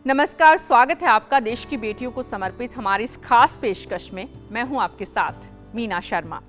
नमस्कार, स्वागत है आपका देश की बेटियों को समर्पित हमारी इस खास पेशकश में। मैं हूं आपके साथ मीना शर्मा।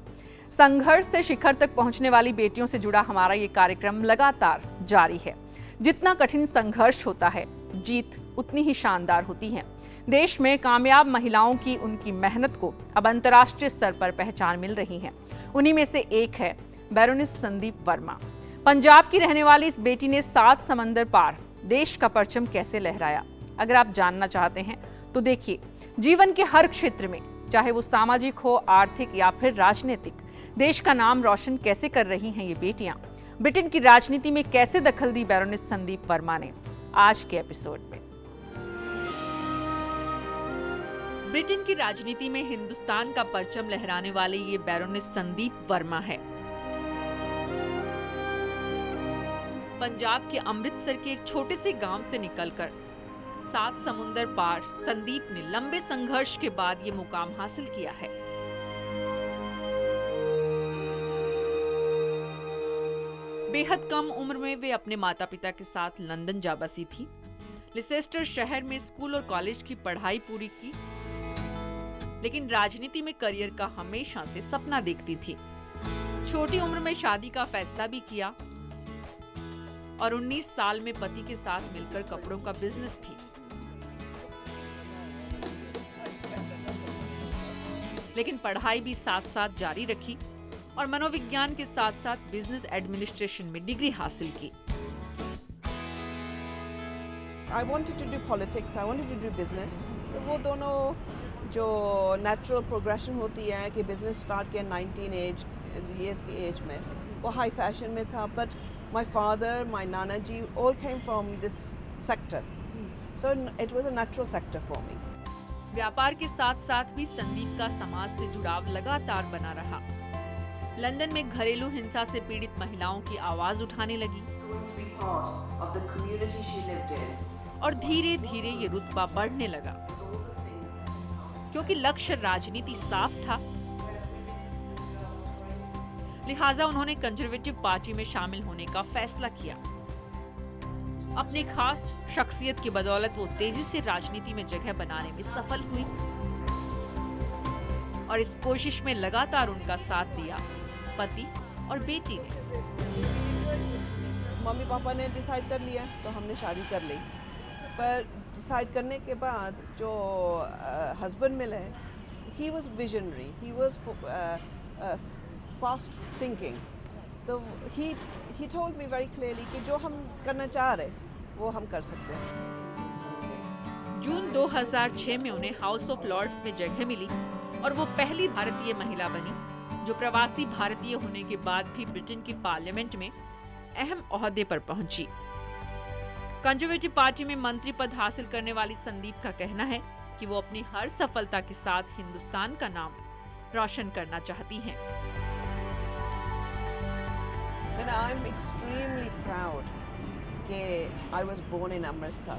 संघर्ष से शिखर तक पहुंचने वाली बेटियों से जुड़ा हमारा ये कार्यक्रम लगातार जारी है। जितना कठिन संघर्ष होता है, जीत उतनी ही शानदार होती है। देश में कामयाब महिलाओं की उनकी मेहनत को अब अंतर्राष्ट्रीय स्तर पर पहचान मिल रही है। उन्हीं में से एक है बैरोनेस संदीप वर्मा। पंजाब की रहने वाली इस बेटी ने 7 समंदर पार देश का परचम कैसे लहराया। अगर आप जानना चाहते हैं तो देखिए, जीवन के हर क्षेत्र में, चाहे वो सामाजिक हो, आर्थिक या फिर राजनीतिक, देश का नाम रोशन कैसे कर रही हैं ये बेटियां। ब्रिटेन की राजनीति में कैसे दखल दी बैरोनेस संदीप वर्मा ने, आज के एपिसोड में। ब्रिटेन की राजनीति में हिंदुस्तान का परचम लहराने वाले ये बैरोनेस संदीप वर्मा है। पंजाब के अमृतसर के एक छोटे से गांव से निकलकर 7 समुंदर पार संदीप ने लंबे संघर्ष के बाद ये मुकाम हासिल किया है। बेहद कम उम्र में वे अपने माता पिता के साथ लंदन जा बसी थी। लिसेस्टर शहर में स्कूल और कॉलेज की पढ़ाई पूरी की, लेकिन राजनीति में करियर का हमेशा से सपना देखती थी। छोटी उम्र में शादी का फैसला भी किया और 19 साल में पति के साथ मिलकर कपड़ों का बिजनेस भी। लेकिन पढ़ाई भी साथ साथ जारी रखी और मनोविज्ञान के साथ साथ बिजनेस एडमिनिस्ट्रेशन में डिग्री हासिल की। I wanted to do politics, I wanted to do business. तो वो दोनों जो नेचुरल प्रोग्रेशन होती है कि बिजनेस स्टार्ट किया 19 years के एज में, वो हाई फैशन में था। But my father, my nana ji all came from this sector. So it was a natural sector for me. व्यापार के साथ साथ भी संदीप का समाज से जुड़ाव लगातार बना रहा। लंदन में घरेलू हिंसा से पीड़ित महिलाओं की आवाज उठाने लगी और धीरे धीरे ये रुतबा बढ़ने लगा। क्योंकि लक्ष्य राजनीति साफ था, लिहाजा उन्होंने कंजर्वेटिव पार्टी में शामिल होने का फैसला किया। अपने खास शख्सियत की बदौलत वो तेजी से राजनीति में जगह बनाने में सफल हुई और इस कोशिश में लगातार उनका साथ दिया पति और बेटी ने। मम्मी पापा ने डिसाइड कर लिया तो हमने शादी कर ली। पर डिसाइड करने के बाद जो हस्बैंड मिले, he was visionary, he was fast thinking. तो he told me very clearly कि जो हम करना चाह रहे वो हम कर सकते हैं। जून 2006 में उन्हें हाउस ऑफ लॉर्ड्स में जगह मिली और वो पहली भारतीय महिला बनी जो प्रवासी भारतीय होने के बाद भी ब्रिटेन की पार्लियामेंट में अहम ओहदे पर पहुंची। कंजर्वेटिव पार्टी में मंत्री पद हासिल करने वाली संदीप का कहना है कि वो अपनी हर सफलता के साथ हिंदुस्तान का नाम रोशन करना चाहती हैं। And I'm extremely proud कि I was born in Amritsar.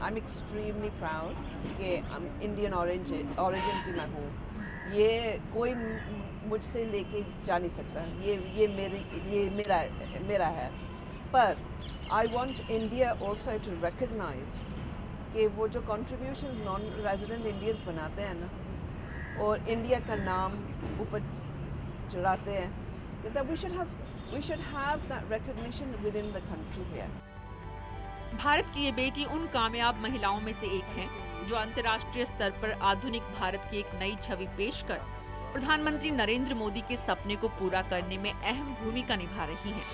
I'm extremely proud कि I'm Indian origin की मैं हूँ। ये कोई मुझसे लेके जा नहीं सकता। ये मेरा है। पर I want India also to recognize कि वो जो contributions non-resident Indians बनाते हैं ना, और इंडिया का नाम ऊपर चढ़ाते हैं, that we should have that recognition within the country here. Bharat की ये बेटी उन कामयाब महिलाओं में से एक हैं जो अंतर्राष्ट्रीय स्तर पर आधुनिक भारत की एक नई छवि पेश कर प्रधानमंत्री नरेंद्र मोदी के सपने को पूरा करने में अहम भूमिका निभा रही हैं।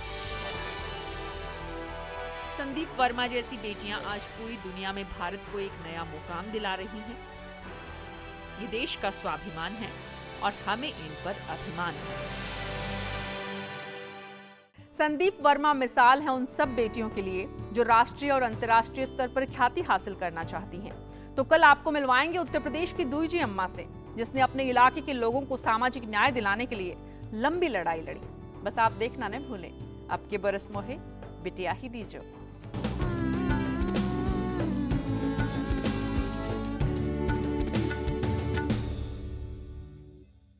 संदीप वर्मा जैसी बेटियां आज पूरी दुनिया में भारत को एक नया मुकाम दिला रही हैं। ये देश का स्वाभिमान है और हमें इन पर अभिमान है। संदीप वर्मा मिसाल है उन सब बेटियों के लिए जो राष्ट्रीय और अंतर्राष्ट्रीय स्तर पर ख्याति हासिल करना चाहती हैं। तो कल आपको मिलवाएंगे उत्तर प्रदेश की दूजी अम्मा से, जिसने अपने इलाके के लोगों को सामाजिक न्याय दिलाने के लिए लंबी लड़ाई लड़ी। बस आप देखना न भूलें। अब के बरस मोहे बिटिया ही दीजो।